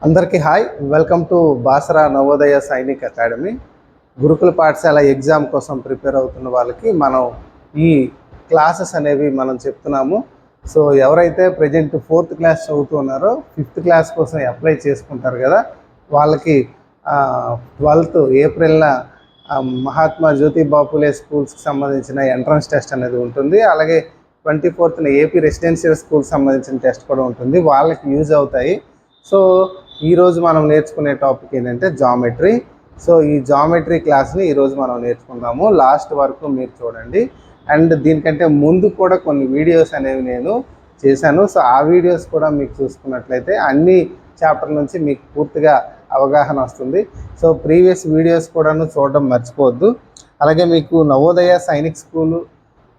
అందరికీ hi, welcome to Basara Navodaya Sainik Academy. గురుకుల పాఠశాల ఎగ్జామ్ కోసం ప్రిపేర్ అవుతున్న వాళ్ళకి మనం ఈ క్లాసెస్ అనేవి మనం చెప్తున్నాము. సో ఎవరైతే ప్రజెంట్ 4th క్లాస్ చదువుతున్నారో 5th క్లాస్ కోసం అప్లై చేసుకుంటారు కదా, వాళ్ళకి 12th ఏప్రిల్న మహాత్మా జ్యోతిబా ఫులే స్కూల్స్కి సంబంధించిన ఎంట్రన్స్ టెస్ట్ అనేది ఉంటుంది. అలాగే 24th ఏపీ రెసిడెన్షియల్ స్కూల్కి సంబంధించిన టెస్ట్ కూడా ఉంటుంది. వాళ్ళకి యూజ్ అవుతాయి. సో ఈరోజు మనం నేర్చుకునే టాపిక్ ఏంటంటే జామెట్రీ. సో ఈ జామెట్రీ క్లాస్ని ఈరోజు మనం నేర్చుకుందాము. లాస్ట్ వరకు మీరు చూడండి. అండ్ దీనికంటే ముందు కూడా కొన్ని వీడియోస్ అనేవి నేను చేశాను. సో ఆ వీడియోస్ కూడా మీకు చూసుకున్నట్లయితే అన్ని చాప్టర్ నుంచి మీకు పూర్తిగా అవగాహన వస్తుంది. సో ప్రీవియస్ వీడియోస్ కూడాను చూడడం మర్చిపోవద్దు. అలాగే మీకు నవోదయ సైనిక్ స్కూలు,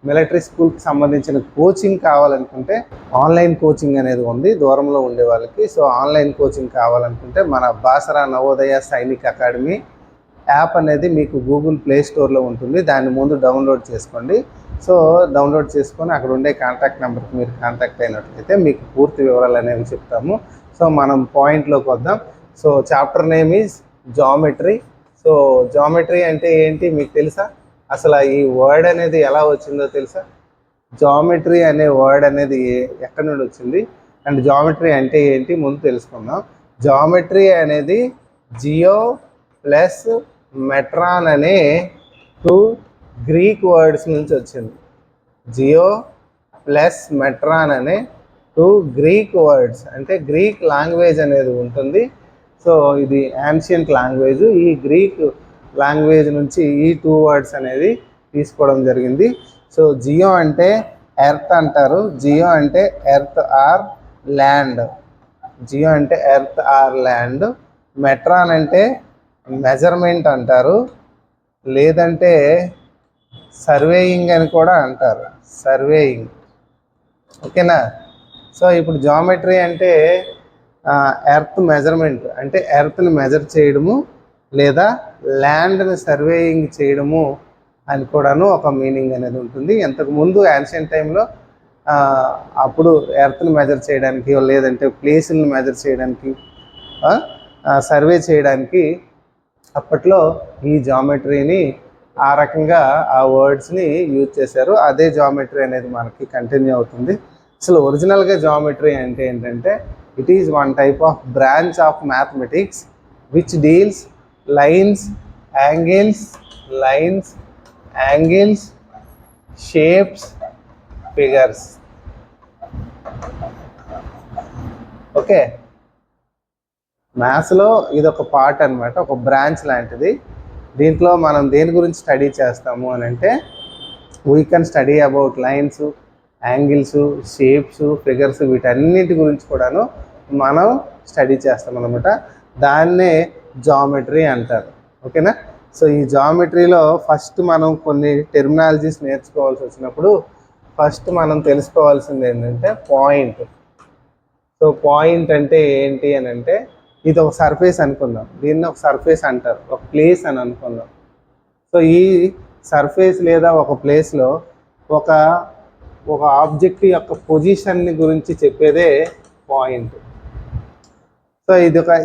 మిలిటరీ స్కూల్కి సంబంధించిన కోచింగ్ కావాలనుకుంటే ఆన్లైన్ కోచింగ్ అనేది ఉంది దూరంలో ఉండే వాళ్ళకి. సో ఆన్లైన్ కోచింగ్ కావాలనుకుంటే మన బాసరా నవోదయ సైనిక్ అకాడమీ యాప్ అనేది మీకు గూగుల్ ప్లే స్టోర్లో ఉంటుంది. దాన్ని ముందు డౌన్లోడ్ చేసుకోండి. సో డౌన్లోడ్ చేసుకొని అక్కడ ఉండే కాంటాక్ట్ నెంబర్కి మీరు కాంటాక్ట్ అయినట్లయితే మీకు పూర్తి వివరాలు అనేవి చెప్తాము. సో మనం పాయింట్లోకి వద్దాం. So chapter name is geometry. So geometry అంటే ఏంటి మీకు తెలుసా? అసలు ఈ వర్డ్ అనేది ఎలా వచ్చిందో తెలుసా? జామెట్రీ అనే వర్డ్ అనేది ఎక్కడి నుండి వచ్చింది అండ్ జామెట్రీ అంటే ఏంటి ముందు తెలుసుకుందాం. జామెట్రీ అనేది జియో ప్లస్ మెట్రాన్ అనే 2 గ్రీక్ వర్డ్స్ నుంచి వచ్చింది. జియో ప్లస్ మెట్రాన్ అనే 2 గ్రీక్ వర్డ్స్, అంటే గ్రీక్ లాంగ్వేజ్ అనేది ఉంటుంది. సో ఇది యాన్షియంట్ లాంగ్వేజ్. ఈ గ్రీక్ లాంగ్వేజ్ నుంచి ఈ 2 వర్డ్స్ అనేది తీసుకోవడం జరిగింది. సో జియో అంటే ఎర్త్ అంటారు. జియో అంటే ఎర్త్ ఆర్ ల్యాండ్. జియో అంటే ఎర్త్ ఆర్ ల్యాండ్. మెట్రాన్ అంటే మెజర్మెంట్ అంటారు, లేదంటే సర్వేయింగ్ అని కూడా అంటారు. సర్వేయింగ్, ఓకేనా? సో ఇప్పుడు జామెట్రీ అంటే ఎర్త్ మెజర్మెంట్, అంటే ఎర్త్ని మెజర్ చేయడము లేదా ల్యాండ్ని సర్వేయింగ్ చేయడము అని కూడాను ఒక మీనింగ్ అనేది ఉంటుంది. ఇంతకుముందు యాన్షియంట్ టైంలో అప్పుడు ఎర్త్ని మెజర్ చేయడానికి లేదంటే ప్లేస్ని మెజర్ చేయడానికి సర్వే చేయడానికి అప్పట్లో ఈ జామెట్రీని ఆ రకంగా ఆ వర్డ్స్ని యూజ్ చేశారు. అదే జామెట్రీ అనేది మనకి కంటిన్యూ అవుతుంది. అసలు ఒరిజినల్గా జామెట్రీ అంటే ఏంటంటే it is one type of branch of mathematics which deals lines, angles, shapes, figures. Okay, మ్యాథ్స్లో ఇదొక పార్ట్ అనమాట, ఒక బ్రాంచ్ లాంటిది. దీంట్లో మనం దేని గురించి స్టడీ చేస్తాము అని అంటే we can study about lines, angles, shapes, figures, వీటన్నిటి గురించి కూడాను మనం స్టడీ చేస్తాం అనమాట. దాన్నే జామెట్రీ అంటారు. ఓకేనా? సో ఈ జామెట్రీలో ఫస్ట్ మనం కొన్ని టెర్మినాలజీస్ నేర్చుకోవాల్సి వచ్చినప్పుడు ఫస్ట్ మనం తెలుసుకోవాల్సింది ఏంటంటే పాయింట్. సో పాయింట్ అంటే ఏంటి అని అంటే ఇది ఒక సర్ఫేస్ అనుకుందాం. దీన్ని ఒక సర్ఫేస్ అంటారు, ఒక ప్లేస్ అని అనుకుందాం. సో ఈ సర్ఫేస్ లేదా ఒక ప్లేస్లో ఒక ఆబ్జెక్ట్ యొక్క పొజిషన్ని గురించి చెప్పేదే పాయింట్. సో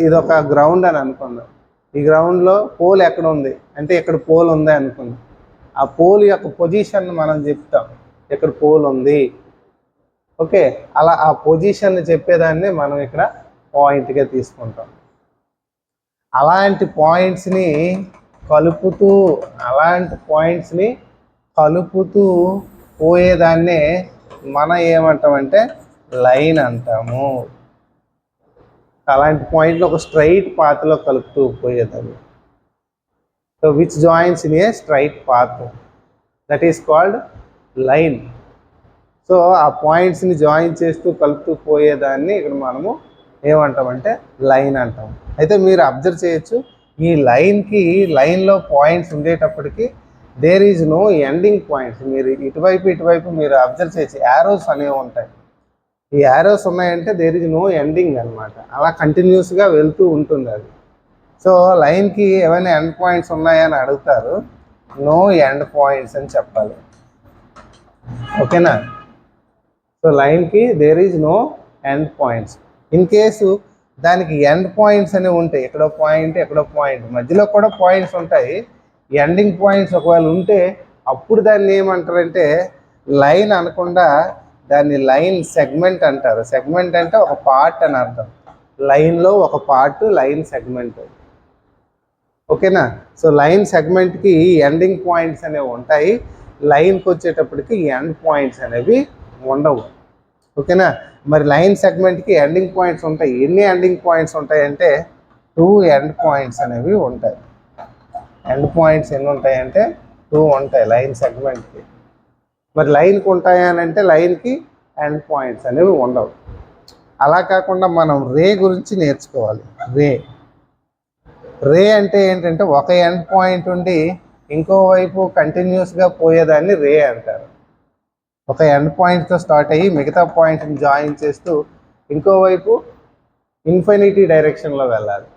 ఇదొక గ్రౌండ్ అని అనుకుందాం. ఈ గ్రౌండ్లో పోల్ ఎక్కడ ఉంది అంటే ఇక్కడ పోల్ ఉంది అనుకుందాం. ఆ పోల్ యొక్క పొజిషన్ మనం చెప్తాం, ఇక్కడ పోల్ ఉంది. ఓకే, అలా ఆ పొజిషన్ని చెప్పేదాన్ని మనం ఇక్కడ పాయింట్గా తీసుకుంటాం. అలాంటి పాయింట్స్ని కలుపుతూ పోయేదాన్నే మనం ఏమంటామంటే లైన్ అంటాము. అలాంటి పాయింట్లో ఒక స్ట్రైట్ పాత్లో కలుపుతూ పోయేదాన్ని. So which joins in a straight path, that is called line. So ఆ పాయింట్స్ని జాయిన్ చేస్తూ కలుపుతూ పోయేదాన్ని ఇక్కడ మనము ఏమంటామంటే లైన్ అంటాం. అయితే మీరు అబ్జర్వ్ చేయొచ్చు, ఈ లైన్లో పాయింట్స్ ఉండేటప్పటికీ there is no ending points. మీరు ఇటువైపు మీరు అబ్జర్వ్ చేయొచ్చు, యారోస్ అనేవి ఉంటాయి. ఈ యారోస్ ఉన్నాయంటే దేర్ ఈజ్ నో ఎండింగ్ అనమాట. అలా కంటిన్యూస్గా వెళ్తూ ఉంటుంది అది. సో లైన్కి ఏమైనా ఎండ్ పాయింట్స్ ఉన్నాయని అడుగుతారు, నో ఎండ్ పాయింట్స్ అని చెప్పాలి. ఓకేనా? సో లైన్కి there is no end points. In case దానికి ఎండ్ పాయింట్స్ అనేవి ఉంటాయి. ఎక్కడో పాయింట్ ఎక్కడో పాయింట్, మధ్యలో కూడా పాయింట్స్ ఉంటాయి. ఎండింగ్ పాయింట్స్ ఒకవేళ ఉంటే అప్పుడు దాన్ని ఏమంటారంటే లైన్ అనకుండా దాన్ని లైన్ సెగ్మెంట్ అంటారు. సెగ్మెంట్ అంటే ఒక పార్ట్ అని అర్థం. లైన్లో ఒక పార్ట్ లైన్ సెగ్మెంట్. ఓకేనా? సో లైన్ సెగ్మెంట్కి ఎండింగ్ పాయింట్స్ అనేవి ఉంటాయి. లైన్కి వచ్చేటప్పటికి ఎండ్ పాయింట్స్ అనేవి ఉండవు. ఓకేనా? మరి లైన్ సెగ్మెంట్కి ఎండింగ్ పాయింట్స్ ఉంటాయి. ఎన్ని ఎండింగ్ పాయింట్స్ ఉంటాయంటే 2 ఎండ్ పాయింట్స్ అనేవి ఉంటాయి. ఎండ్ పాయింట్స్ ఎన్ని ఉంటాయంటే 2 ఉంటాయి లైన్ సెగ్మెంట్కి. మరి లైన్కి ఉంటాయా అని అంటే లైన్కి ఎండ్ పాయింట్స్ అనేవి ఉండవు. అలా కాకుండా మనం రే గురించి నేర్చుకోవాలి. రే అంటే ఏంటంటే ఒక ఎండ్ పాయింట్ ఉండి ఇంకోవైపు కంటిన్యూస్గా పోయేదాన్ని రే అంటారు. ఒక ఎండ్ పాయింట్తో స్టార్ట్ అయ్యి మిగతా పాయింట్ని జాయిన్ చేస్తూ ఇంకోవైపు ఇన్ఫినిటీ డైరెక్షన్లో వెళ్ళాలి.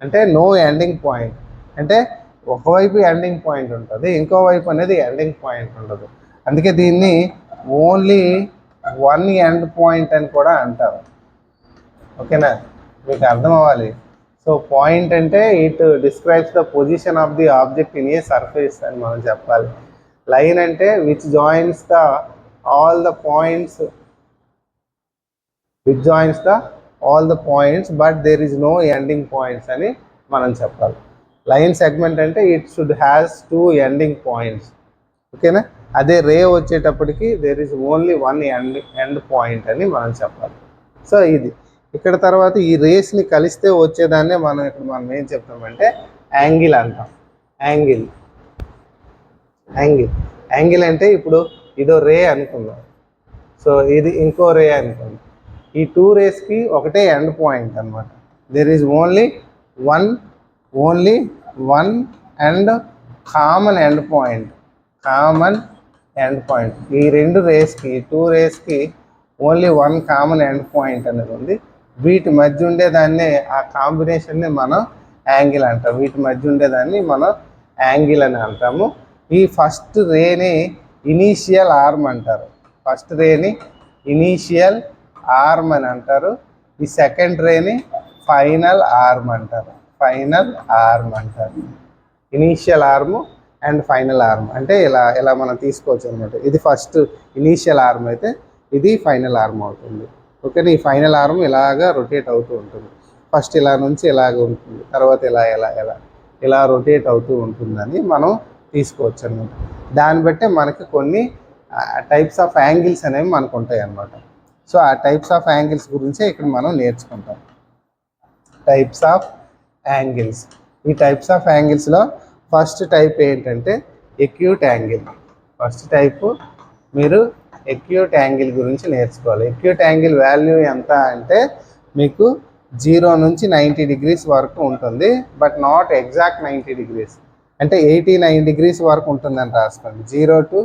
అంటే నో ఎండింగ్ పాయింట్. అంటే ఒకవైపు ఎండింగ్ పాయింట్ ఉంటుంది, ఇంకోవైపు అనేది ఎండింగ్ పాయింట్ ఉండదు. అందుకే దీన్ని ఓన్లీ 1 ఎండ్ పాయింట్ అని కూడా అంటారు. ఓకేనా? మీకు అర్థం అవ్వాలి. సో పాయింట్ అంటే it describes the position of the object in a surface అని మనం చెప్పాలి. లైన్ అంటే which joins the all the points but there is no ending points అని మనం చెప్పాలి. లైన్ సెగ్మెంట్ అంటే it should has 2 ending points. ఓకేనా? అదే రే వచ్చేటప్పటికి there is only 1 end point అని మనం చెప్పాలి. సో ఇది ఇక్కడ తర్వాత ఈ రేస్ని కలిస్తే వచ్చేదాన్నే మనం ఏం చెప్తామంటే యాంగిల్ అంటాం. యాంగిల్ అంటే ఇప్పుడు ఇదో రే అనుకుందాం. సో ఇది ఇంకో రే అనుకుందాం. ఈ 2 రేస్కి ఒకటే ఎండ్ పాయింట్ అనమాట. There is only one and common end point. ఈ 2 రేస్కి 2 రేస్కి ఓన్లీ 1 కామన్ ఎండ్ పాయింట్ అనేది ఉంది. వీటి మధ్య ఉండేదాన్ని ఆ కాంబినేషన్ని మనం యాంగిల్ అంటాం. వీటి మధ్య ఉండేదాన్ని మనం యాంగిల్ అని అంటాము. ఈ ఫస్ట్ రేని ఇనీషియల్ ఆర్మ్ అంటారు. అని అంటారు. ఈ సెకండ్ రేని ఫైనల్ ఆర్మ్ అంటారు. Initial arm and final arm అంటే ఇలా మనం తీసుకోవచ్చు అనమాట. ఇది ఫస్ట్ ఇనీషియల్ ఆర్మ్ అయితే ఇది ఫైనల్ ఆర్మ్ అవుతుంది. ఓకేనా? ఈ ఫైనల్ ఆర్మ్ ఇలాగా రొటేట్ అవుతూ ఉంటుంది. ఫస్ట్ ఇలా నుంచి ఇలాగ ఉంటుంది, తర్వాత ఇలా రొటేట్ అవుతూ ఉంటుందని మనం తీసుకోవచ్చు అనమాట. దాన్ని బట్టే మనకి కొన్ని టైప్స్ ఆఫ్ యాంగిల్స్ అనేవి మనకు ఉంటాయి అన్నమాట. సో ఆ టైప్స్ ఆఫ్ యాంగిల్స్ గురించే ఇక్కడ మనం నేర్చుకుంటాం. Types of angles. ఈ టైప్స్ ఆఫ్ యాంగిల్స్లో ఫస్ట్ టైప్ ఏంటంటే ఎక్యూట్ యాంగిల్. ఫస్ట్ టైపు మీరు ఎక్యూట్ యాంగిల్ గురించి నేర్చుకోవాలి. ఎక్యూట్ యాంగిల్ వాల్యూ ఎంత అంటే మీకు 0 నుంచి 90 degrees వరకు ఉంటుంది. But not exact 90 degrees. అంటే 89 degrees వరకు ఉంటుందని రాసుకోండి. 0 to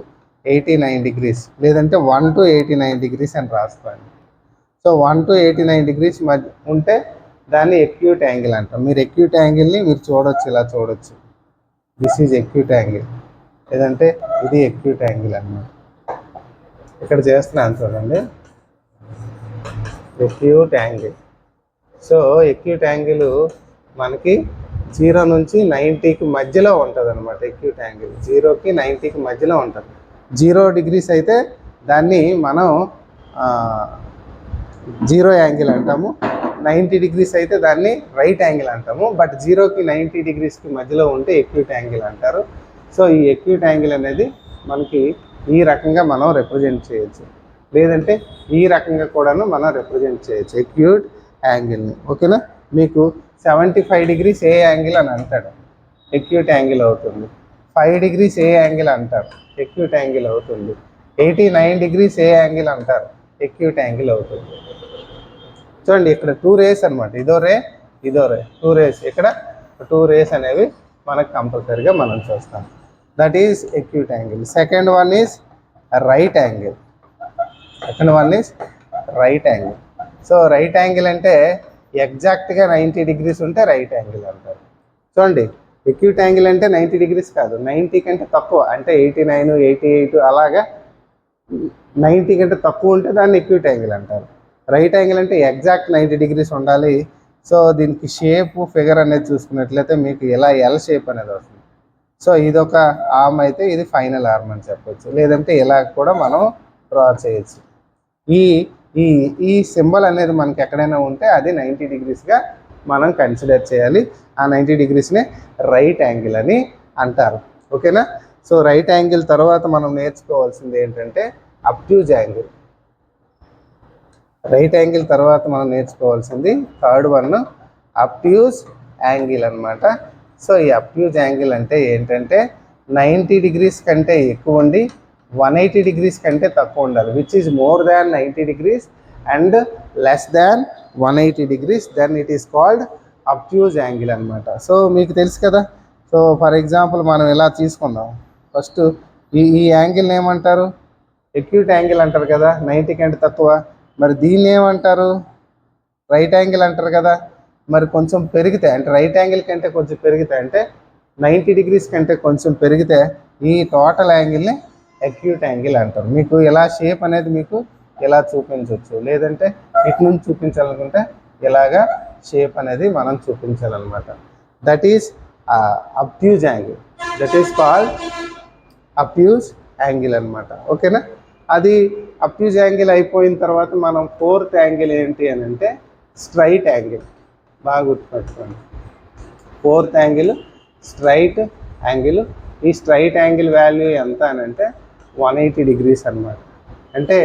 89 degrees, లేదంటే 1 to 89 degrees అని రాసుకోండి. సో 1 to 89 degrees మధ్య ఉంటే దాన్ని ఎక్యూట్ యాంగిల్ అంటాం. మీరు ఎక్యూట్ యాంగిల్ని మీరు చూడొచ్చు, ఇలా చూడొచ్చు. దిస్ ఈజ్ ఎక్యూట్ యాంగిల్, లేదంటే ఇది ఎక్యూట్ యాంగిల్ అన్నమాట. ఇక్కడ చేస్తున్నాను చూడండి, acute angle. So acute angle మనకి 0 నుంచి 90కి మధ్యలో ఉంటుంది అనమాట. ఎక్యూట్ యాంగిల్ 0కి 90కి మధ్యలో ఉంటుంది. 0 degrees అయితే దాన్ని మనం 0 యాంగిల్ అంటాము. 90 degrees అయితే దాన్ని రైట్ యాంగిల్ అంటాము. బట్ 0కి 90 degreesకి మధ్యలో ఉంటే ఎక్యూట్ యాంగిల్ అంటారు. సో ఈ ఎక్యూట్ యాంగిల్ అనేది మనకి ఈ రకంగా మనం రిప్రజెంట్ చేయొచ్చు, లేదంటే ఈ రకంగా కూడాను మనం రిప్రజెంట్ చేయొచ్చు ఎక్యూట్ యాంగిల్ని. ఓకేనా? మీకు 75 degrees ఏ యాంగిల్ అని అంటాడు, ఎక్యూట్ యాంగిల్ అవుతుంది. 5 degrees ఏ యాంగిల్ అంటారు, ఎక్యూట్ యాంగిల్ అవుతుంది. 89 degrees ఏ యాంగిల్ అంటారు, ఎక్యూట్ యాంగిల్ అవుతుంది. చూడండి ఇక్కడ 2 rays అనమాట. ఇదో రే 2 rays. ఇక్కడ 2 rays అనేవి మనకు కంపల్సరీగా మనం చూస్తాం. That is acute angle. Second one is right angle. So right angle అంటే ఎగ్జాక్ట్గా 90 degrees ఉంటే రైట్ యాంగిల్ అంటారు. చూడండి ఎక్యూట్ యాంగిల్ అంటే 90 degrees కాదు, 90 కంటే తక్కువ, అంటే 89, 88 అలాగా 90 కంటే తక్కువ ఉంటే దాన్ని ఎక్యూట్ యాంగిల్ అంటారు. రైట్ యాంగిల్ అంటే ఎగ్జాక్ట్ 90 degrees ఉండాలి, సో దీనికి షేప్ ఫిగర్ అనేది చూసుకున్నట్లయితే మీకు ఇలా ఎల్ షేప్ అనేది వస్తుంది. సో ఇదొక ఆర్మ్ అయితే ఇది ఫైనల్ ఆర్మ్ అని చెప్పొచ్చు, లేదంటే ఇలా కూడా మనం డ్రా చేయొచ్చు. ఈ ఈ ఈ సింబల్ అనేది మనకి ఎక్కడైనా ఉంటే అది 90 డిగ్రీస్గా మనం కన్సిడర్ చేయాలి. ఆ 90 డిగ్రీస్నే రైట్ యాంగిల్ అని అంటారు. ఓకేనా? సో రైట్ యాంగిల్ తర్వాత మనం నేర్చుకోవాల్సింది ఏంటంటే అబ్ట్యూజ్ యాంగిల్. రైట్ యాంగిల్ తర్వాత మనం నేర్చుకోవాల్సింది థర్డ్ వన్ అబ్ట్యూజ్ యాంగిల్ అనమాట. సో ఈ అబ్ట్యూజ్ యాంగిల్ అంటే ఏంటంటే 90 డిగ్రీస్ కంటే ఎక్కువ ఉండి 180 డిగ్రీస్ కంటే తక్కువ ఉండాలి, which is more than 90 degrees and less than 180 degrees, then it is called obtuse angle అనమాట. సో మీకు తెలుసు కదా. సో ఫర్ ఎగ్జాంపుల్ మనం ఇలా తీసుకుందాం. ఫస్ట్ ఈ యాంగిల్ని ఏమంటారు? ఎక్యూట్ యాంగిల్ అంటారు కదా, 90 కంటే తక్కువ. మరి దీన్ని ఏమంటారు? రైట్ యాంగిల్ అంటారు కదా. మరి కొంచెం పెరిగితే అంటే రైట్ యాంగిల్ కంటే కొంచెం పెరిగితే అంటే 90 డిగ్రీస్ కంటే కొంచెం పెరిగితే ఈ టోటల్ యాంగిల్ని అక్యూట్ యాంగిల్ అంటారు. మీకు ఇలా షేప్ అనేది మీకు ఇలా చూపించవచ్చు, లేదంటే ఇటు నుంచి చూపించాలనుకుంటే ఇలాగా షేప్ అనేది మనం చూపించాలన్నమాట. That is obtuse angle. That is called obtuse angle అనమాట. ఓకేనా? అది అబ్ట్యూజ్ యాంగిల్ అయిపోయిన తర్వాత మనం ఫోర్త్ యాంగిల్ ఏంటి అని అంటే స్ట్రైట్ యాంగిల్. బాగా గుర్తుపెట్టుకోండి. Fourth angle straight angle. ఈ స్ట్రైట్ యాంగిల్ వాల్యూ ఎంత అని అంటే 180 డిగ్రీస్ అనమాట. అంటే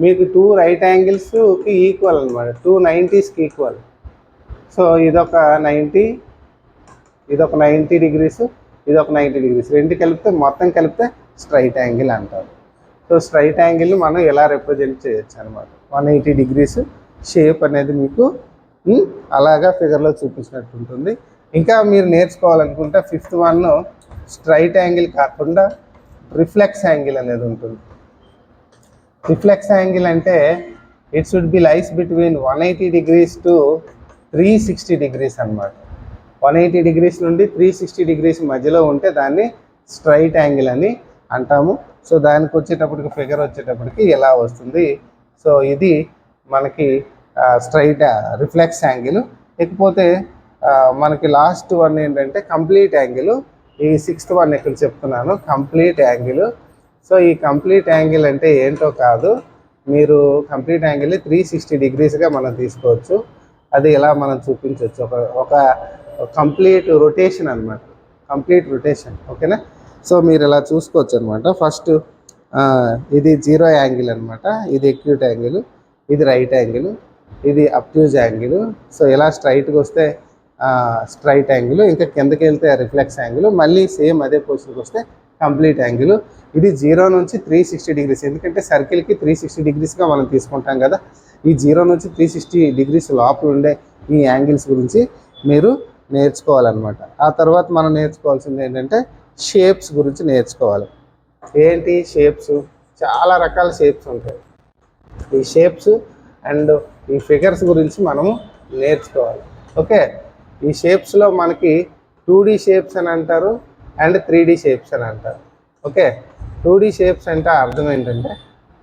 మీకు 2 రైట్ యాంగిల్స్కి ఈక్వల్ అనమాట, 2 90స్కి ఈక్వల్. సో ఇదొక 90, ఇదొక 90 డిగ్రీస్, ఇదొక 90 డిగ్రీస్, రెండు కలిపితే మొత్తం కలిపితే స్ట్రైట్ యాంగిల్ అంటారు. సో స్ట్రైట్ యాంగిల్ని మనం ఎలా రిప్రజెంట్ చేయొచ్చు అనమాట. 180 డిగ్రీస్ షేప్ అనేది మీకు అలాగా ఫిగర్లో చూపించినట్టు ఉంటుంది. ఇంకా మీరు నేర్చుకోవాలనుకుంటే ఫిఫ్త్ వన్ స్ట్రైట్ యాంగిల్ కాకుండా రిఫ్లెక్స్ యాంగిల్ అనేది ఉంటుంది. రిఫ్లెక్స్ యాంగిల్ అంటే it should be lies between 180 degrees to 360 degrees అనమాట. 180 డిగ్రీస్ నుండి 360 డిగ్రీస్ మధ్యలో ఉంటే దాన్ని స్ట్రైట్ యాంగిల్ అని అంటాము. సో దానికి వచ్చేటప్పటికి ఫిగర్ వచ్చేటప్పటికి ఎలా వస్తుంది. సో ఇది మనకి స్ట్రైట్ రిఫ్లెక్స్ యాంగిల్. ఇకపోతే మనకి లాస్ట్ వన్ ఏంటంటే కంప్లీట్ యాంగిల్. ఈ సిక్స్త్ వన్ ఇక్కడ చెప్తున్నాను, కంప్లీట్ యాంగిల్. సో ఈ కంప్లీట్ యాంగిల్ అంటే ఏంటో కాదు, మీరు కంప్లీట్ యాంగిల్ 360 డిగ్రీస్గా మనం తీసుకోవచ్చు. అది ఎలా మనం చూపించవచ్చు, ఒక కంప్లీట్ రొటేషన్ అనమాట, కంప్లీట్ రొటేషన్. ఓకేనా? సో మీరు ఇలా చూసుకోవచ్చు అనమాట. ఫస్ట్ ఇది 0 యాంగిల్ అనమాట, ఇది ఎక్యూట్ యాంగిల్, ఇది రైట్ యాంగిల్, ఇది అబ్ట్యూజ్ యాంగిల్. సో ఇలా స్ట్రైట్గా వస్తే స్ట్రైట్ యాంగిల్, ఇంకా కిందకి వెళ్తే రిఫ్లెక్స్ యాంగిల్, మళ్ళీ సేమ్ అదే పొజిషన్కి వస్తే కంప్లీట్ యాంగిల్. ఇది 0 నుంచి 360 డిగ్రీస్, ఎందుకంటే సర్కిల్కి 360 డిగ్రీస్గా మనం తీసుకుంటాం కదా. ఈ 0 నుంచి 360 డిగ్రీస్ లోపల ఉండే ఈ యాంగిల్స్ గురించి మీరు నేర్చుకోవాలన్నమాట. ఆ తర్వాత మనం నేర్చుకోవాల్సింది ఏంటంటే షేప్స్ గురించి నేర్చుకోవాలి. ఏంటి షేప్స్? చాలా రకాల షేప్స్ ఉంటాయి. ఈ షేప్స్ అండ్ ఈ ఫిగర్స్ గురించి మనము నేర్చుకోవాలి. ఓకే? ఈ షేప్స్లో మనకి 2D షేప్స్ అని అంటారు అండ్ 3D షేప్స్ అని అంటారు. ఓకే? 2D షేప్స్ అంటే అర్థం ఏంటంటే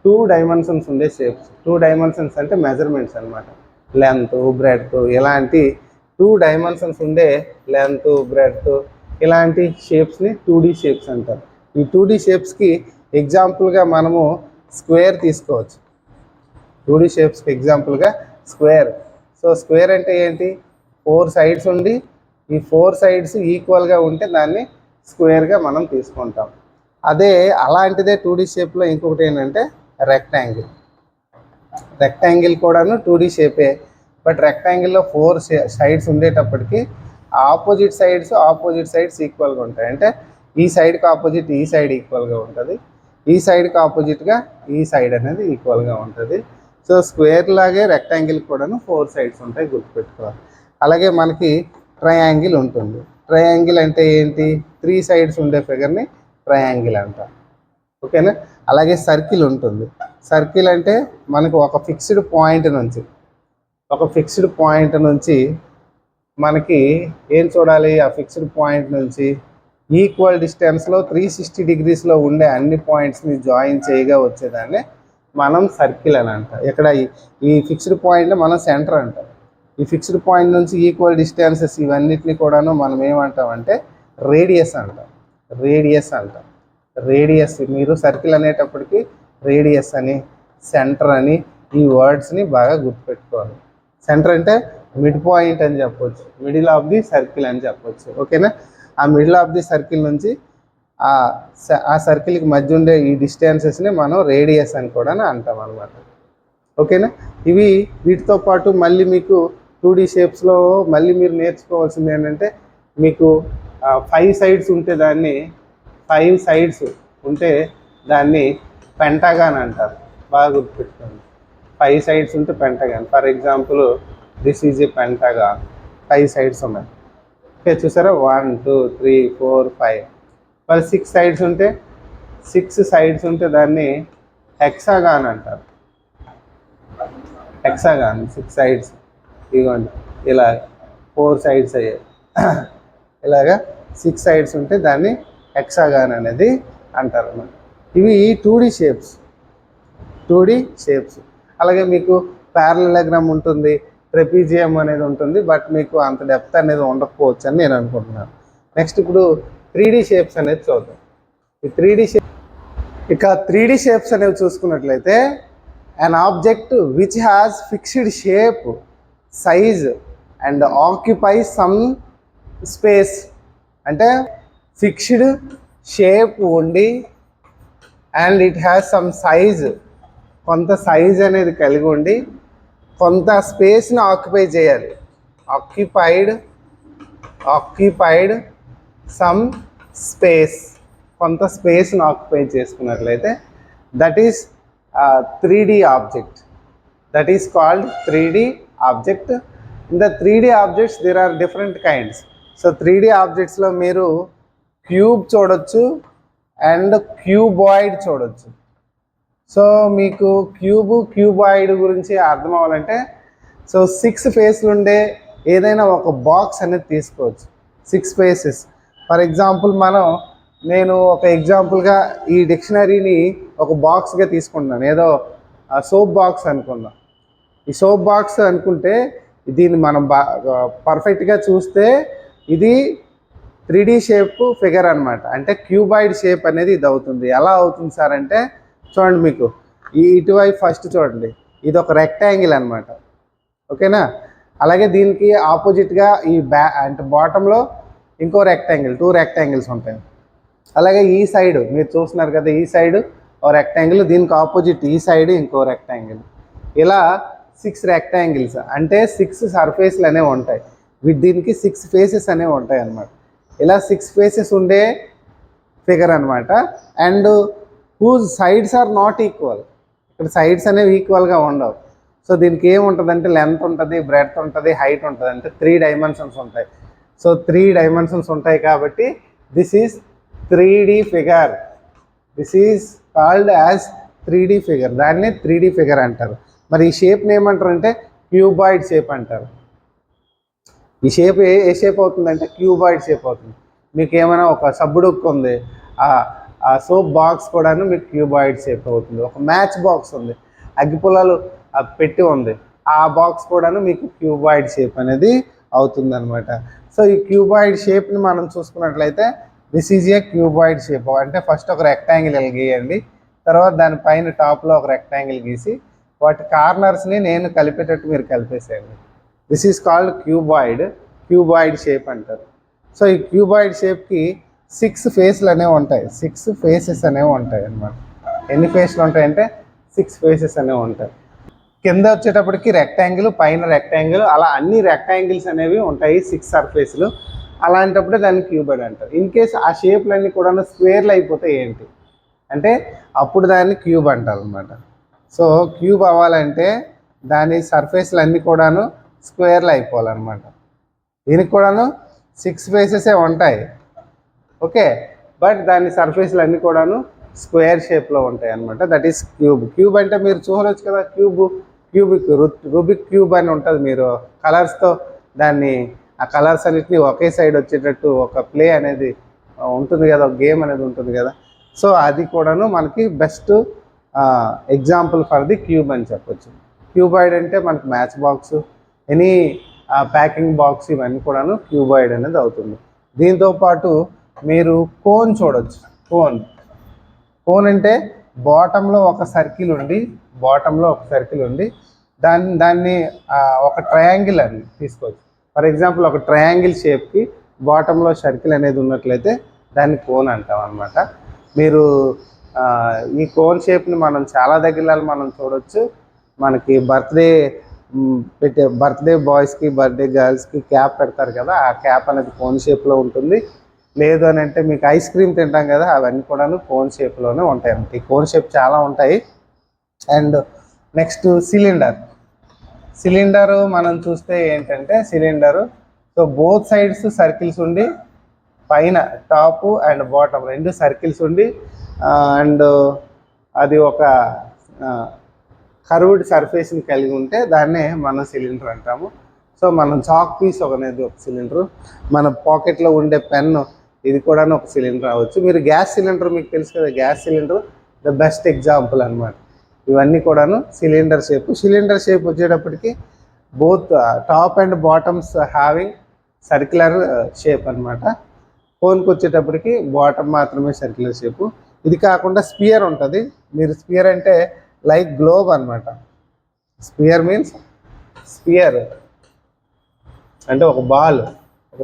2 డైమెన్షన్స్ ఉండే షేప్స్. 2 డైమెన్షన్స్ అంటే మెజర్మెంట్స్ అనమాట, లెంత్ బ్రెడ్త్, ఇలాంటి 2 డైమెన్షన్స్ ఉండే లెంత్ బ్రెడ్త్ ఇలాంటి షేప్స్ని 2D షేప్స్ అంటారు. ఈ 2D షేప్స్కి ఎగ్జాంపుల్గా మనము స్క్వేర్ తీసుకోవచ్చు. 2D షేప్స్కి ఎగ్జాంపుల్గా స్క్వేర్. సో స్క్వేర్ అంటే ఏంటి? 4 సైడ్స్ ఉండి ఈ 4 సైడ్స్ ఈక్వల్గా ఉంటే దాన్ని స్క్వేర్గా మనం తీసుకుంటాం. అదే అలాంటిదే 2D షేప్లో ఇంకొకటి ఏంటంటే రెక్టాంగిల్. రెక్టాంగిల్ కూడాను 2D షేపే, బట్ రెక్టాంగిల్లో 4 సైడ్స్ ఉండేటప్పటికి ఆపోజిట్ సైడ్స్ ఈక్వల్గా ఉంటాయి. అంటే ఈ సైడ్కి ఆపోజిట్ ఈ సైడ్ ఈక్వల్గా ఉంటుంది, ఈ సైడ్కి ఆపోజిట్గా ఈ సైడ్ అనేది ఈక్వల్గా ఉంటుంది. సో స్క్వేర్ లాగే రెక్టాంగిల్ కూడాను 4 సైడ్స్ ఉంటాయి, గుర్తుపెట్టుకోవాలి. అలాగే మనకి ట్రయాంగిల్ ఉంటుంది. ట్రయాంగిల్ అంటే ఏంటి? 3 సైడ్స్ ఉండే ఫిగర్ని ట్రయాంగిల్ అంటారు. ఓకేనా? అలాగే సర్కిల్ ఉంటుంది. సర్కిల్ అంటే మనకు ఒక ఫిక్స్డ్ పాయింట్ నుంచి మనకి ఏం చూడాలి? ఆ ఫిక్స్డ్ పాయింట్ నుంచి ఈక్వల్ డిస్టెన్స్లో 360 డిగ్రీస్లో ఉండే అన్ని పాయింట్స్ని జాయిన్ చేయగా వచ్చేదాన్ని మనం సర్కిల్ అని అంటాం. ఇక్కడ ఈ ఫిక్స్డ్ పాయింట్ని మనం సెంటర్ అంటాం. ఈ ఫిక్స్డ్ పాయింట్ నుంచి ఈక్వల్ డిస్టెన్సెస్ ఇవన్నిటిని కూడాను మనం ఏమంటామంటే రేడియస్ అంటాం. రేడియస్ మీరు సర్కిల్ అనేటప్పటికి రేడియస్ అని, సెంటర్ అని ఈ వర్డ్స్ని బాగా గుర్తుపెట్టుకోవాలి. సెంటర్ అంటే మిడ్ పాయింట్ అని చెప్పొచ్చు, మిడిల్ ఆఫ్ ది సర్కిల్ అని చెప్పొచ్చు. ఓకేనా? ఆ మిడిల్ ఆఫ్ ది సర్కిల్ నుంచి ఆ సర్కిల్కి మధ్య ఉండే ఈ డిస్టెన్సెస్ని మనం రేడియస్ అని కూడా అంటాం అనమాట. ఓకేనా? వీటితో పాటు మళ్ళీ మీకు 2D షేప్స్లో మళ్ళీ మీరు నేర్చుకోవాల్సింది ఏంటంటే, మీకు 5 సైడ్స్ ఉంటే దాన్ని పెంటాగాన్ అంటారు. బాగా గుర్తుపెట్టుకోండి. 5 సైడ్స్ ఉంటే పెంటాగాన్. For example this is a పెంటాగాన్. 5 sides ఉన్నాయి. ఓకే, చూసారా? 1 2 3 4 5. మరి 6 సైడ్స్ ఉంటే దాన్ని హెక్సాగాన్ అంటారు. 6 సైడ్స్. ఇదిగోండి ఇలా 4 సైడ్స్ అయ్యాయి. ఇలాగా 6 సైడ్స్ ఉంటే దాన్ని హెక్సాగాన్ అనేది అంటారు అన్నమాట. ఇవి 2D షేప్స్. అలాగే మీకు ప్యారలెలోగ్రామ్ ఉంటుంది, ట్రెపీజియం అనేది ఉంటుంది. బట్ మీకు అంత డెప్త్ అనేది ఉండకపోవచ్చు అని నేను అనుకుంటున్నాను. నెక్స్ట్ ఇప్పుడు 3D షేప్స్ అనేది చూద్దాం. ఈ 3D షేప్స్ అనేవి చూసుకున్నట్లయితే, an object which has fixed shape, size and occupies some space. అంటే ఫిక్స్డ్ షేప్ ఉండి and it has some size, కొంత సైజ్ అనేది కలిగి ఉండి కొంత స్పేస్ని ఆక్యుపై చేయాలి. ఆక్యుపైడ్ సమ్ స్పేస్, కొంత స్పేస్ని ఆక్యుపై చేసుకున్నట్లయితే that is 3D object. That is called 3D object. In the 3D objects there are different kinds. So 3D ఆబ్జెక్ట్స్లో మీరు క్యూబ్ చూడొచ్చు అండ్ క్యూబాయిడ్ చూడొచ్చు. సో మీకు క్యూబాయిడ్ గురించి అర్థం అవ్వాలంటే, సో 6 ఫేస్లు ఉండే ఏదైనా ఒక బాక్స్ అనేది తీసుకోవచ్చు. 6 ఫేసెస్. ఫర్ ఎగ్జాంపుల్ నేను ఒక ఎగ్జాంపుల్గా ఈ డిక్షనరీని ఒక బాక్స్గా తీసుకుంటున్నాను. ఏదో సోప్ బాక్స్ అనుకుందాం. ఈ సోప్ బాక్స్ అనుకుంటే దీన్ని మనం పర్ఫెక్ట్గా చూస్తే ఇది 3D షేప్ ఫిగర్ అనమాట. అంటే క్యూబాయిడ్ షేప్ అనేది ఇది అవుతుంది. ఎలా అవుతుంది సార్ అంటే, చూడండి మీకు ఇటువైపు ఫస్ట్ చూడండి, ఇది ఒక రెక్టాంగిల్ అనమాట. ఓకేనా? అలాగే దీనికి ఆపోజిట్గా అంటే బాటంలో ఇంకో రెక్టాంగిల్, 2 రెక్టాంగిల్స్ ఉంటాయి. అలాగే ఈ సైడ్ మీరు చూస్తున్నారు కదా, ఈ సైడ్ ఓ రెక్టాంగిల్, దీనికి ఆపోజిట్ ఈ సైడ్ ఇంకో రెక్టాంగిల్. ఇలా 6 రెక్టాంగిల్స్ అంటే 6 సర్ఫేస్లు అనేవి ఉంటాయి. దీనికి 6 ఫేసెస్ అనేవి ఉంటాయి అన్నమాట. ఇలా 6 ఫేసెస్ ఉండే ఫిగర్ అనమాట. And whose sides are not equal. ఇక్కడ సైడ్స్ అనేవి ఈక్వల్గా ఉండవు. సో దీనికి ఏముంటుందంటే లెంత్ ఉంటుంది, బ్రెడ్త్ ఉంటుంది, హైట్ ఉంటుంది. అంటే 3 డైమెన్షన్స్ ఉంటాయి. సో 3 డైమెన్షన్స్ ఉంటాయి కాబట్టి this is 3D figure. This is called as 3D figure. దాన్ని 3D ఫిగర్ అంటారు. మరి ఈ షేప్ని ఏమంటారు అంటే క్యూబాయిడ్ షేప్ అంటారు. ఈ షేప్ ఏ షేప్ అవుతుందంటే క్యూబాయిడ్ షేప్ అవుతుంది. మీకు ఏమైనా ఒక సబ్బుడుక్కు ఉంది, ఆ సోప్ బాక్స్ కూడాను మీకు క్యూబాయిడ్ షేప్ అవుతుంది. ఒక మ్యాచ్ బాక్స్ ఉంది, అగ్గిపుల్లలు పెట్టి ఉంది, ఆ బాక్స్ కూడాను మీకు క్యూబాయిడ్ షేప్ అనేది అవుతుంది అనమాట. సో ఈ క్యూబాయిడ్ షేప్ని మనం చూసుకున్నట్లయితే this is a cuboid shape. అంటే ఫస్ట్ ఒక రెక్టాంగిల్ గీయండి, తర్వాత దానిపైన టాప్లో ఒక రెక్టాంగిల్ గీసి వాటి కార్నర్స్ని నేను కలిపేటట్టు మీరు కలిపేసేయండి. This is called cuboid shape అంటారు. సో ఈ క్యూబాయిడ్ షేప్కి 6 ఫేస్లు అనేవి ఉంటాయి, 6 ఫేసెస్ అనేవి ఉంటాయి అన్నమాట. ఎన్ని ఫేస్లు ఉంటాయంటే 6 ఫేసెస్ అనేవి ఉంటాయి. కింద వచ్చేటప్పటికి రెక్టాంగిల్, పైన రెక్టాంగిల్, అలా అన్ని రెక్టాంగిల్స్ అనేవి ఉంటాయి, 6 సర్ఫేస్లు. అలాంటప్పుడే దాన్ని క్యూబాయిడ్ అంటారు. ఇన్ కేస్ ఆ షేప్లన్నీ కూడా స్క్వేర్లు అయిపోతే ఏంటి అంటే అప్పుడు దాన్ని క్యూబ్ అంటారు అనమాట. సో క్యూబ్ అవ్వాలంటే దాని సర్ఫేస్లు అన్నీ కూడాను స్క్వేర్లు అయిపోవాలన్నమాట. దీనికి కూడాను 6 ఫేసెసే ఉంటాయి. ఓకే, బట్ దాని సర్ఫేస్లు అన్నీ కూడాను స్క్వేర్ షేప్లో ఉంటాయి అన్నమాట. దట్ ఈస్ క్యూబ్ అంటే మీరు చూడవచ్చు కదా, రూబిక్ క్యూబ్ అని ఉంటుంది. మీరు కలర్స్తో దాన్ని ఆ కలర్స్ అన్నిటిని ఒకే సైడ్ వచ్చేటట్టు ఒక ప్లే అనేది ఉంటుంది కదా, ఒక గేమ్ అనేది ఉంటుంది కదా. సో అది కూడాను మనకి best example for the cube అని చెప్పొచ్చు. క్యూబాయిడ్ అంటే మనకి match box, any packing box ఇవన్నీ కూడాను క్యూబాయిడ్ అనేది అవుతుంది. దీంతోపాటు మీరు కోన్ చూడొచ్చు. కోన్ అంటే బాటంలో ఒక సర్కిల్ ఉండి దాన్ని ఒక ట్రయాంగిల్ అని తీసుకోవచ్చు. ఫర్ ఎగ్జాంపుల్ ఒక ట్రయాంగిల్ షేప్కి బాటంలో సర్కిల్ అనేది ఉన్నట్లయితే దాన్ని కోన్ అంటాం అన్నమాట. మీరు ఈ కోన్ షేప్ని మనం చాలా దగ్గరలో మనం చూడొచ్చు. మనకి బర్త్డే బాయ్స్కి బర్త్డే గర్ల్స్కి క్యాప్ పెడతారు కదా, ఆ క్యాప్ అనేది కోన్ షేప్లో ఉంటుంది. లేదు అని అంటే మీకు ఐస్ క్రీమ్ తింటాం కదా, అవన్నీ కూడా కోన్ షేప్లోనే ఉంటాయి అన్నమాట. ఈ కోన్ షేప్ చాలా ఉంటాయి. అండ్ నెక్స్ట్ సిలిండరు మనం చూస్తే ఏంటంటే సో బోత్ సైడ్స్ సర్కిల్స్ ఉండి పైన టాప్ అండ్ బాటమ్ రెండు సర్కిల్స్ ఉండి అండ్ అది ఒక కర్వ్డ్ సర్ఫేస్ని కలిగి ఉంటే దాన్నే మనం సిలిండర్ అంటాము. సో మనం చాక్ పీస్ అనేది ఒక సిలిండరు, మన పాకెట్లో ఉండే పెన్ను ఇది కూడా ఒక సిలిండర్ అవ్వచ్చు. మీరు గ్యాస్ సిలిండర్ మీకు తెలుసు కదా, gas cylinder the best example అనమాట. ఇవన్నీ కూడాను సిలిండర్ షేప్ వచ్చేటప్పటికి both top and bottoms having circular shape అనమాట. కోన్కి వచ్చేటప్పటికి బాటమ్ మాత్రమే సర్క్యులర్ షేపు. ఇది కాకుండా స్పియర్ ఉంటుంది. మీరు స్పియర్ అంటే లైక్ గ్లోబ్ అనమాట. స్పియర్ అంటే ఒక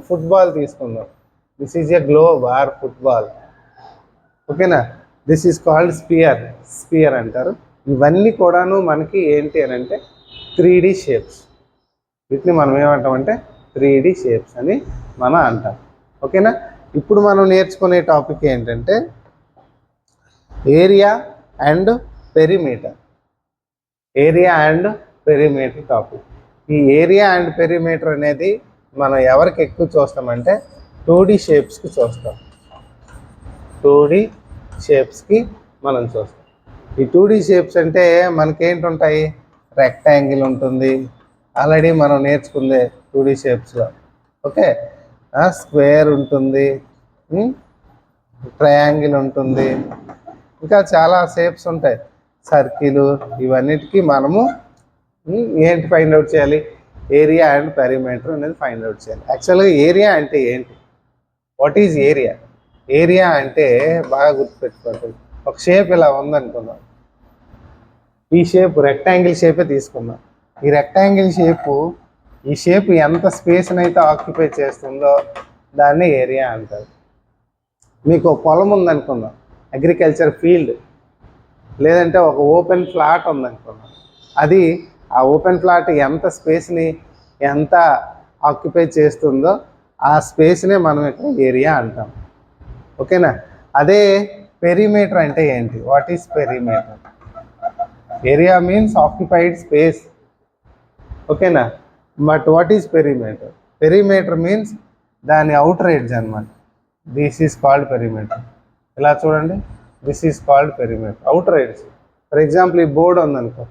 ఫుట్బాల్ తీసుకుందాం. This is a globe or football, ఓకేనా. దిస్ ఈజ్ కాల్డ్ స్పియర్ అంటారు. ఇవన్నీ కూడాను మనకి ఏంటి అని అంటే 3D షేప్స్. వీటిని మనం ఏమంటామంటే 3D షేప్స్ అని మనం అంటాం, ఓకేనా. ఇప్పుడు మనం నేర్చుకునే టాపిక్ ఏంటంటే ఏరియా అండ్ పెరిమీటర్ టాపిక్. ఈ ఏరియా అండ్ పెరిమీటర్ అనేది మనం ఎవరికి ఎక్కువ చూస్తామంటే 2D షేప్స్కి చూస్తాం. 2D షేప్స్కి మనం చూస్తాం. ఈ 2D షేప్స్ అంటే మనకేంటి ఉంటాయి, రెక్టాంగిల్ ఉంటుంది, ఆల్రెడీ మనం నేర్చుకుందే 2D షేప్స్లో, ఓకే. స్క్వేర్ ఉంటుంది, ట్రయాంగిల్ ఉంటుంది, ఇంకా చాలా షేప్స్ ఉంటాయి, సర్కిల్. ఇవన్నిటికీ మనము ఏంటి ఫైండ్ అవుట్ చేయాలి, ఏరియా అండ్ పెరిమీటర్ అనేది ఫైండ్ అవుట్ చేయాలి. యాక్చువల్గా ఏరియా అంటే ఏంటి, వాట్ ఈజ్ ఏరియా అంటే బాగా గుర్తుపెట్టుకోండి. ఒక షేప్ ఇలా ఉందనుకుందాం, ఈ షేప్ రెక్టాంగిల్ షేపే తీసుకుందాం. ఈ రెక్టాంగిల్ షేప్ ఎంత స్పేస్ని అయితే ఆక్యుపై చేస్తుందో దాన్ని ఏరియా అంటారు. మీకు పొలం ఉందనుకుందాం, అగ్రికల్చర్ ఫీల్డ్, లేదంటే ఒక ఓపెన్ ఫ్లాట్ ఉందనుకుందాం. అది ఆ ఓపెన్ ఫ్లాట్ ఎంత స్పేస్ని ఎంత ఆక్యుపై చేస్తుందో ఆ స్పేస్నే మనం ఇక్కడ ఏరియా అంటాం, ఓకేనా. అదే పెరిమీటర్ అంటే ఏంటి, what is perimeter? Area means occupied space, ఓకేనా. But what is perimeter? Perimeter means దాని అవుటర్ ఎడ్జ్ అనమాట. This is called perimeter. ఇలా చూడండి, this is called perimeter, outer edge. For example ఈ బోర్డు ఉందనుకో,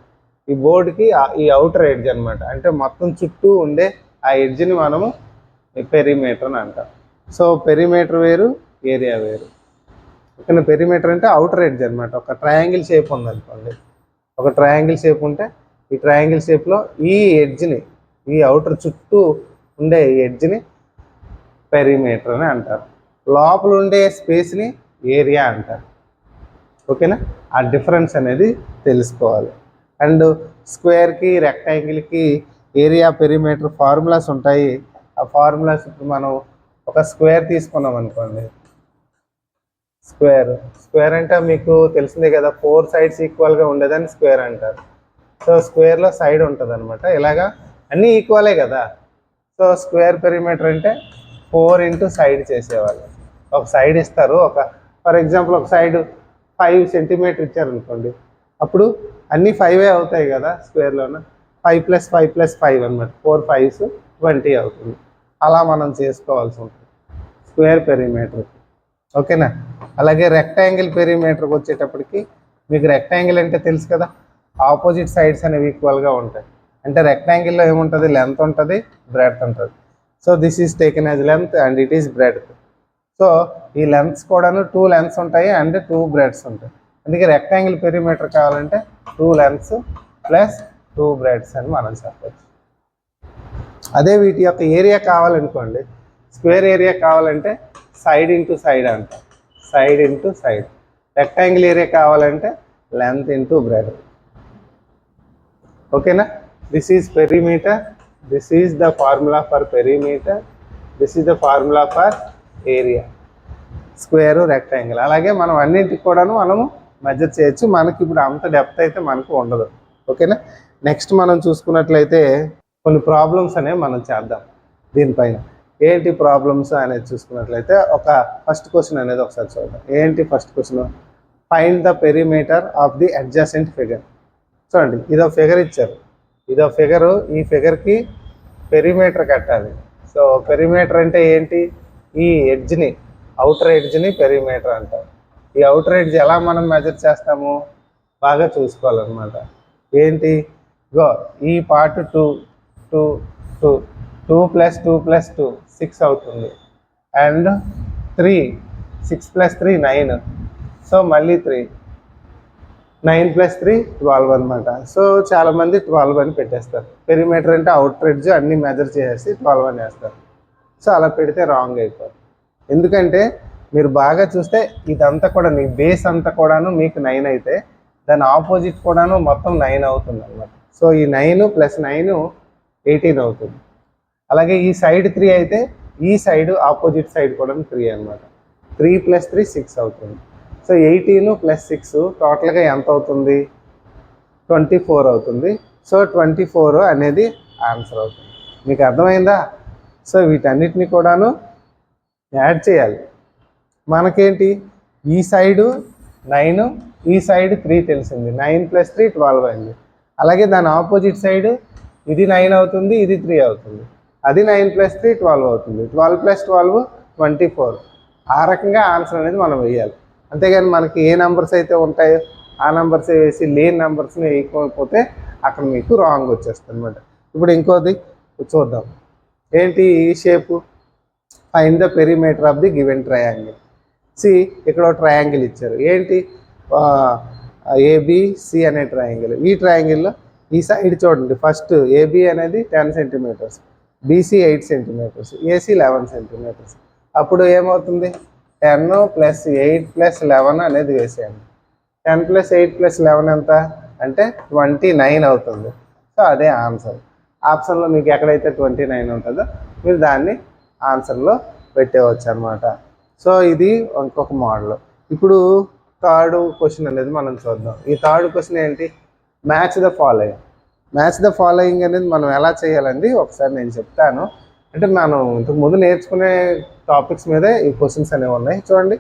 ఈ బోర్డుకి ఈ అవుటర్ ఎడ్జ్ అనమాట, అంటే మొత్తం చుట్టూ ఉండే ఆ ఎడ్జ్ని మనము పెరిమీటర్ అని అంటాం. సో పెరిమీటర్ వేరు, ఏరియా వేరు, ఓకేనా. పెరిమీటర్ అంటే అవుటర్ ఎడ్జ్ అనమాట. ఒక ట్రయాంగిల్ షేప్ ఉందనుకోండి, ఒక ట్రయాంగిల్ షేప్ ఉంటే ఈ ట్రయాంగిల్ షేప్లో ఈ ఎడ్జ్ని, ఈ అవుటర్ చుట్టూ ఉండే ఈ ఎడ్జ్ని పెరిమీటర్ అని అంటారు. లోపల ఉండే స్పేస్ని ఏరియా అంటారు, ఓకేనా. ఆ డిఫరెన్స్ అనేది తెలుసుకోవాలి. అండ్ స్క్వేర్కి రెక్టాంగిల్కి ఏరియా పెరిమీటర్ ఫార్ములాస్ ఉంటాయి. ఆ ఫార్ములాస్ ఇప్పుడు మనం ఒక స్క్వేర్ తీసుకున్నాం అనుకోండి, స్క్వేర్ అంటే మీకు తెలిసిందే కదా, 4 sides ఈక్వల్గా ఉండేదాన్ని స్క్వేర్ అంటారు. సో స్క్వేర్లో సైడ్ ఉంటుంది అనమాట, ఇలాగా అన్నీ ఈక్వలే కదా. సో స్క్వేర్ పెరిమీటర్ అంటే 4 into సైడ్ చేసేవాళ్ళు. ఒక సైడ్ ఇస్తారు, ఫర్ ఎగ్జాంపుల్ ఒక సైడ్ 5 centimeters ఇచ్చారనుకోండి, అప్పుడు అన్నీ 5 అవుతాయి కదా స్క్వేర్లోన. 5 + 5 + 5 అనమాట, 4 5s 20 అవుతుంది. అలా మనం చేసుకోవాల్సి ఉంటుంది స్క్వేర్ పెరిమీటర్, ఓకేనా. అలాగే రెక్టాంగిల్ పెరిమీటర్కి వచ్చేటప్పటికి మీకు రెక్టాంగిల్ అంటే తెలుసు కదా, ఆపోజిట్ సైడ్స్ అనేవి ఈక్వల్గా ఉంటాయి. అంటే రెక్టాంగిల్లో ఏముంటుంది, లెంత్ ఉంటుంది, బ్రెడ్త్ ఉంటుంది. So this is taken as length and it is breadth. So ఈ లెంత్స్ కూడాను 2 lengths ఉంటాయి అండ్ 2 breadths ఉంటాయి. అందుకే రెక్టాంగిల్ పెరిమీటర్ కావాలంటే 2 lengths + 2 breadths అని మనం చెప్పచ్చు. అదే వీటి యొక్క ఏరియా కావాలనుకోండి, స్క్వేర్ ఏరియా కావాలంటే సైడ్ ఇంటూ సైడ్ అంటాం, side into side. Rectangle area కావాలంటే లెంత్ ఇంటూ బ్రెడ్. ఓకేనా? This is perimeter, this is the formula for perimeter, this is the formula for area, square, rectangle. అలాగే మనం అన్నింటికి కూడాను మనము measure చేయొచ్చు. మనకి ఇప్పుడు అంత డెప్త్ అయితే మనకు ఉండదు. ఓకేనా? నెక్స్ట్ మనం చూసుకున్నట్లయితే కొన్ని ప్రాబ్లమ్స్ అనేవి మనం చేద్దాం దీనిపైన. ఏంటి ప్రాబ్లమ్స్ అనేది చూసుకున్నట్లయితే ఒక ఫస్ట్ క్వశ్చన్ అనేది ఒకసారి చూద్దాం. ఏంటి first question? Find the perimeter of the adjacent figure. చూడండి, ఇదో ఫిగర్ ఇచ్చారు, ఇదో ఫిగరు, ఈ ఫిగర్కి పెరిమీటర్ కట్టాలి. సో పెరిమీటర్ అంటే ఏంటి? ఈ ఎడ్జ్ని, అవుటర్ ఎడ్జ్ని పెరిమీటర్ అంటారు. ఈ అవుటర్ ఎడ్జ్ ఎలా మనం మెజర్ చేస్తాము బాగా చూసుకోవాలన్నమాట. ఏంటి? గో ఈ పార్ట్ 2 2 2 2 + 2 + 2 6 అవుతుంది. అండ్ 3 6 + 3 9. సో మళ్ళీ 3 9 + 3 12 అనమాట. సో చాలామంది 12 అని పెట్టేస్తారు. పెరిమీటర్ అంటే అవుటర్ ఎడ్జ్ అన్నీ మెజర్ చేసేసి 12 అని వేస్తారు. సో అలా పెడితే రాంగ్ అయిపోతుంది. ఎందుకంటే మీరు బాగా చూస్తే ఇదంతా కూడా మీ బేస్ అంతా కూడాను మీకు 9 అయితే దాని ఆపోజిట్ కూడాను మొత్తం 9 అవుతుంది అనమాట. సో ఈ 9 + 9 18 అవుతుంది. అలాగే ఈ సైడ్ 3 అయితే ఈ సైడ్ ఆపోజిట్ సైడ్ కూడా 3 అనమాట. 3 + 3 6 అవుతుంది. సో 18 + 6 టోటల్గా ఎంత అవుతుంది? 24 అవుతుంది. సో 24 అనేది ఆన్సర్ అవుతుంది. మీకు అర్థమైందా? సో వీటన్నిటిని కూడాను యాడ్ చేయాలి. మనకేంటి, ఈ సైడు 9, ఈ సైడ్ 3 తెలిసింది. 9 + 3 12 అయింది. అలాగే దాని ఆపోజిట్ సైడ్ ఇది 9 అవుతుంది, ఇది 3 అవుతుంది. అది 9 + 3 12 అవుతుంది. 12 + 12 24. ఆ రకంగా ఆన్సర్ అనేది మనం వేయాలి. అంతేగాని మనకి ఏ నెంబర్స్ అయితే ఉంటాయో ఆ నెంబర్స్ వేసి లేని నెంబర్స్ని వేయకపోతే అక్కడ మీకు రాంగ్ వచ్చేస్తుంది అనమాట. ఇప్పుడు ఇంకోది చూద్దాం. ఏంటి ఈ shape? Find the perimeter of the given triangle. See ఇక్కడ ఒక ట్రయాంగిల్ ఇచ్చారు. ఏంటి? ఏబిసి అనే ట్రయాంగిల్. ఈ ట్రయాంగిల్లో ఈ సైడ్ చూడండి, ఫస్ట్ ఏబి అనేది 10 centimetres, BC 8 centimetres, AC 11 centimetres. అప్పుడు ఏమవుతుంది? 10 + 8 + 11 అనేది వేసేయండి. 10 + 8 + 11 ఎంత అంటే 29 అవుతుంది. సో అదే ఆన్సర్. ఆప్షన్లో మీకు ఎక్కడైతే 29 ఉంటుందో మీరు దాన్ని ఆన్సర్లో పెట్టేవచ్చు అనమాట. సో ఇది ఇంకొక మోడల్. ఇప్పుడు థర్డ్ క్వశ్చన్ అనేది మనం చూద్దాం. ఈ థర్డ్ క్వశ్చన్ ఏంటి? Match the following. Match the following అనేది మనం ఎలా చేయాలండి ఒకసారి నేను చెప్తాను. అంటే మనం ఇంతకుముందు నేర్చుకునే టాపిక్స్ మీదే ఈ క్వశ్చన్స్ అనేవి ఉన్నాయి. చూడండి,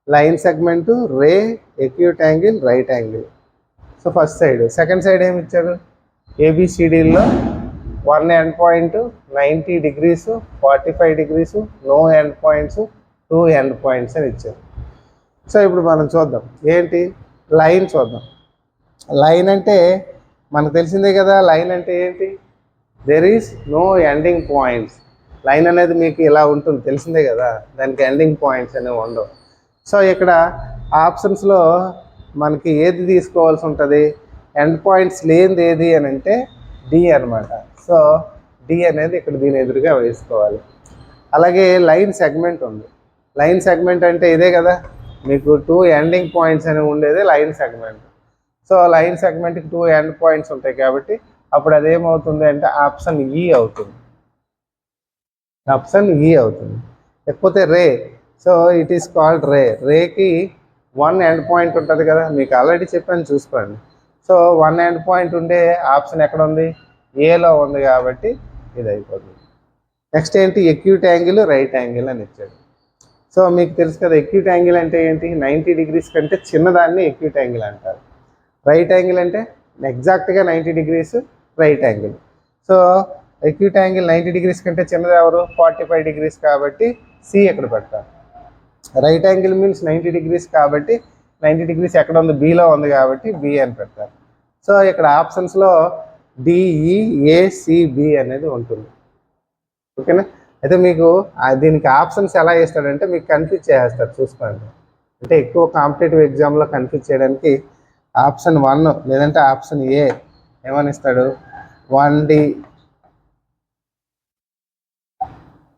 line segment, ray, acute angle, right angle. So first side. Second side ఏమి ఇచ్చారు? ఏబిసిడీల్లో 1 end point 90 degrees, 45 degrees, no end points, 2 end points అని ఇచ్చారు. సో ఇప్పుడు మనం చూద్దాం. ఏంటి? లైన్ చూద్దాం. లైన్ అంటే మనకు తెలిసిందే కదా. లైన్ అంటే ఏంటి? There is no ending points. Line అనేది మీకు ఇలా ఉంటుంది, తెలిసిందే కదా. దానికి ఎండింగ్ పాయింట్స్ అనేవి ఉండవు. సో ఇక్కడ ఆప్షన్స్లో మనకి ఏది తీసుకోవాల్సి ఉంటుంది? ఎండ్ పాయింట్స్ లేనిది ఏది అని అంటే డి అనమాట. సో డి అనేది ఇక్కడ దీని ఎదురుగా వేసుకోవాలి. అలాగే లైన్ సెగ్మెంట్ ఉంది. లైన్ సెగ్మెంట్ అంటే ఇదే కదా, మీకు 2 ఎండింగ్ పాయింట్స్ అనేవి ఉండేది లైన్ సెగ్మెంట్. సో లైన్ సెగ్మెంట్కి 2 ఎండ్ పాయింట్స్ ఉంటాయి కాబట్టి అప్పుడు అదేమవుతుంది అంటే ఆప్షన్ ఈ అవుతుంది. ఆప్షన్ ఈ అవుతుంది. లేకపోతే ray. So it is called ray. రేకి 1 ఎండ్ పాయింట్ ఉంటుంది కదా, మీకు ఆల్రెడీ చెప్పాను చూసుకోండి. సో 1 ఎండ్ పాయింట్ ఉండే ఆప్షన్ ఎక్కడ ఉంది? ఏలో ఉంది కాబట్టి ఇది అయిపోతుంది. నెక్స్ట్ ఏంటి? ఎక్యూట్ యాంగిల్, రైట్ యాంగిల్ అని ఇచ్చాడు. సో మీకు తెలుసు కదా ఎక్యూట్ యాంగిల్ అంటే ఏంటి? 90 degrees కంటే చిన్నదాన్ని ఎక్యూట్ యాంగిల్ అంటారు. రైట్ యాంగిల్ అంటే ఎగ్జాక్ట్గా 90 degrees right angle. So acute angle 90 degrees కంటే చిన్నది ఎవరు? 45 degrees కాబట్టి సి ఎక్కడ పెడతారు. రైట్ యాంగిల్ మీన్స్ 90 degrees కాబట్టి 90 degrees ఎక్కడ ఉంది? బిలో ఉంది కాబట్టి బి అని పెడతారు. సో ఇక్కడ ఆప్షన్స్లో డిఈఏసిబి అనేది ఉంటుంది. ఓకేనా? అయితే మీకు దీనికి ఆప్షన్స్ ఎలా ఇస్తాడంటే మీకు కన్ఫ్యూజ్ చేసేస్తారు, చూసుకోండి. అంటే ఎక్కువ కాంపిటేటివ్ ఎగ్జామ్లో కన్ఫ్యూజ్ చేయడానికి ఆప్షన్ 1 లేదంటే ఆప్షన్ ఏ ఏమని ఇస్తాడు? 1D,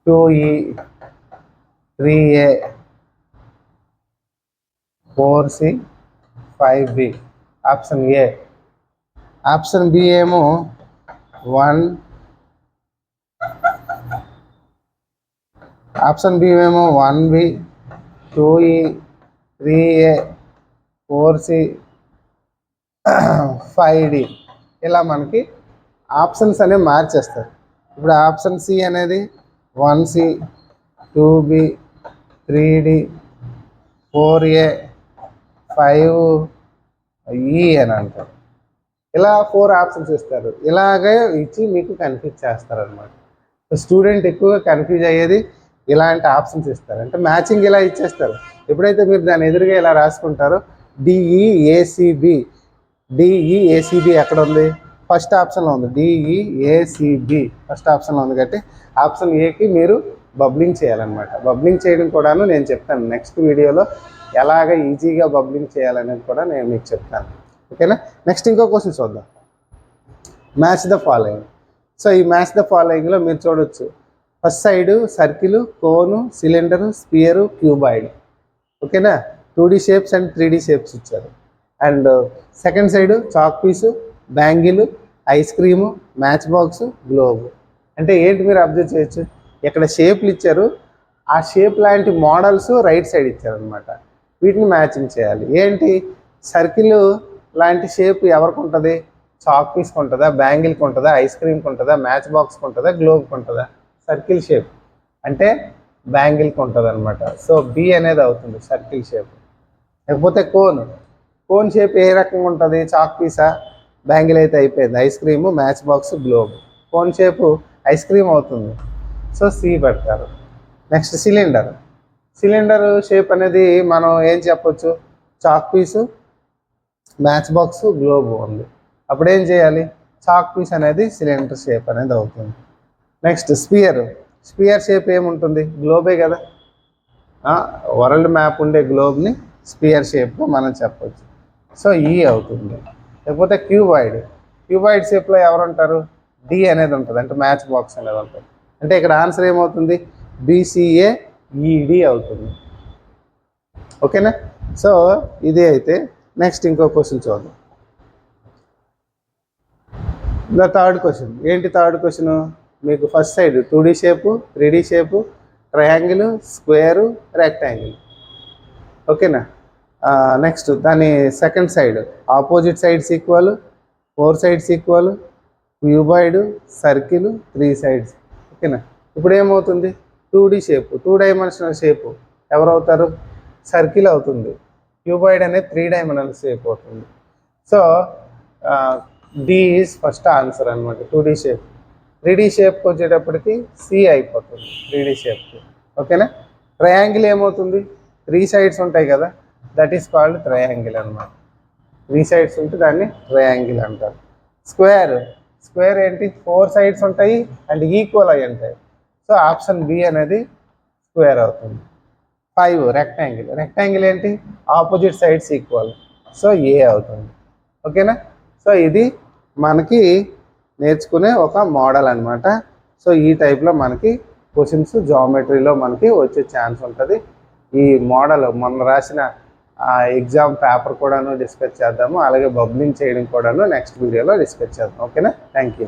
2E 3A 4C 5B. Option A. Option B ఏమో 1. ఆప్షన్ బి ఏమో 1B 2E 3A 4C 5D. ఇలా మనకి ఆప్షన్స్ అనేవి మార్చేస్తారు. ఇప్పుడు ఆప్షన్ సి అనేది 1C 2B 3D 4A 5E అని అంటారు. ఇలా 4 ఆప్షన్స్ ఇస్తారు. ఇలాగే ఇచ్చి మీకు కన్ఫ్యూజ్ చేస్తారనమాట. స్టూడెంట్ ఎక్కువగా కన్ఫ్యూజ్ అయ్యేది ఇలాంటి ఆప్షన్స్ ఇస్తారు. అంటే మ్యాచింగ్ ఇలా ఇచ్చేస్తారు. ఎప్పుడైతే మీరు దాని ఎదురుగా ఇలా రాసుకుంటారో డిఈఏసిబి ఎక్కడ ఉంది? ఫస్ట్ ఆప్షన్లో ఉంది. డిఈఏసిబి ఫస్ట్ ఆప్షన్లో ఉంది. కాబట్టి ఆప్షన్ ఏకి మీరు బబ్లింగ్ చేయాలన్నమాట. బబ్లింగ్ చేయడం కూడాను నేను చెప్తాను నెక్స్ట్ వీడియోలో. ఎలాగ ఈజీగా బబ్లింగ్ చేయాలనేది కూడా నేను మీకు చెప్తాను. ఓకేనా? నెక్స్ట్ ఇంకో క్వశ్చన్ చూద్దాం. Match the following. సో ఈ మ్యాచ్ ద ఫాలోయింగ్లో మీరు చూడొచ్చు. First side circle, cone, cylinder, sphere, cuboid. ఓకేనా? 2D shapes and 3D shapes ఇచ్చారు. And second side chalk piece, bangle, ice cream, match box, globe. అంటే ఏంటి మీరు అబ్జర్వ్ చేయొచ్చు, ఇక్కడ షేప్లు ఇచ్చారు. ఆ షేప్ లాంటి మోడల్స్ రైట్ సైడ్ ఇచ్చారనమాట. వీటిని మ్యాచింగ్ చేయాలి. ఏంటి, సర్కిల్ లాంటి షేప్ ఎవరికి ఉంటుంది? చాక్ పీస్కి ఉంటుందా, బ్యాంగిల్కి ఉంటుందా, ఐస్ క్రీమ్కి ఉంటుందా, మ్యాచ్ బాక్స్కి ఉంటుందా, గ్లోబ్కి ఉంటుందా? సర్కిల్ షేప్ అంటే బ్యాంగిల్కి ఉంటుంది అనమాట. సో బి అనేది అవుతుంది సర్కిల్ షేప్. లేకపోతే కోన్ షేప్ ఏ రకంగా ఉంటుంది? చాక్ పీసా, బ్యాంగిల్ అయితే అయిపోయింది. Ice cream, match box, globe. Cone shape ice cream అవుతుంది. సో సి పెడతారు. నెక్స్ట్ సిలిండర్ షేప్ అనేది మనం ఏం చెప్పొచ్చు? చాక్ పీసు, మ్యాచ్ బాక్స్, గ్లోబ్ ఉంది. అప్పుడు ఏం చేయాలి? చాక్ పీస్ అనేది సిలిండర్ షేప్ అనేది అవుతుంది. నెక్స్ట్ స్పియర్ షేప్ ఏముంటుంది? గ్లోబే కదా. వరల్డ్ మ్యాప్ ఉండే గ్లోబ్ని స్పియర్ షేప్గా మనం చెప్పొచ్చు. సో ఈ అవుతుంది. లేకపోతే క్యూబాయిడ్ షేప్లో ఎవరు ఉంటారు? డి అనేది ఉంటుంది. అంటే మ్యాచ్ బాక్స్ అనేది ఉంటుంది. అంటే ఇక్కడ ఆన్సర్ ఏమవుతుంది? BCAED అవుతుంది. ఓకేనా? సో ఇది అయితే నెక్స్ట్ ఇంకో క్వశ్చన్ చూద్దాం. థర్డ్ క్వశ్చన్ ఏంటి? థర్డ్ క్వశ్చన్ మీకు first side 2D shape, 3D shape, triangle, square, rectangle. ఓకేనా? నెక్స్ట్ దాని second side opposite sides equal, 4 sides equal, cuboid, circle, 3 sides. ఓకేనా? ఇప్పుడు ఏమవుతుంది? 2D షేపు, 2 డైమెన్షనల్ షేపు ఎవరవుతారు? సర్కిల్ అవుతుంది. క్యూబాయిడ్ అనేది 3 డైమెన్షనల్ షేప్ అవుతుంది. So D is first answer అనమాట. 2D shape. 3D షేప్కి వచ్చేటప్పటికి సి అయిపోతుంది 3D షేప్కి. ఓకేనా? ట్రయాంగిల్ ఏమవుతుంది? 3 సైడ్స్ ఉంటాయి కదా, దట్ ఈస్ కాల్డ్ ట్రయాంగిల్ అనమాట. 3 సైడ్స్ ఉంటే దాన్ని ట్రయాంగిల్ అంటారు. స్క్వేర్ ఏంటి? 4 సైడ్స్ ఉంటాయి అండ్ ఈక్వల్ అయి ఉంటాయి. సో ఆప్షన్ బి అనేది స్క్వేర్ అవుతుంది. 5 రెక్టాంగిల్ ఏంటి? Opposite sides equal. సో ఏ అవుతుంది. ఓకేనా? సో ఇది మనకి నేర్చుకునే ఒక మోడల్ అనమాట. సో ఈ టైప్లో మనకి క్వశ్చన్స్ జామెట్రీలో మనకి వచ్చే ఛాన్స్ ఉంటుంది. ఈ మోడల్ మొన్న రాసిన ఎగ్జామ్ పేపర్ కూడాను డిస్కస్ చేద్దాము. అలాగే బబ్లింగ్ చేయడం కూడాను నెక్స్ట్ వీడియోలో డిస్కస్ చేద్దాం. ఓకేనా? Thank you.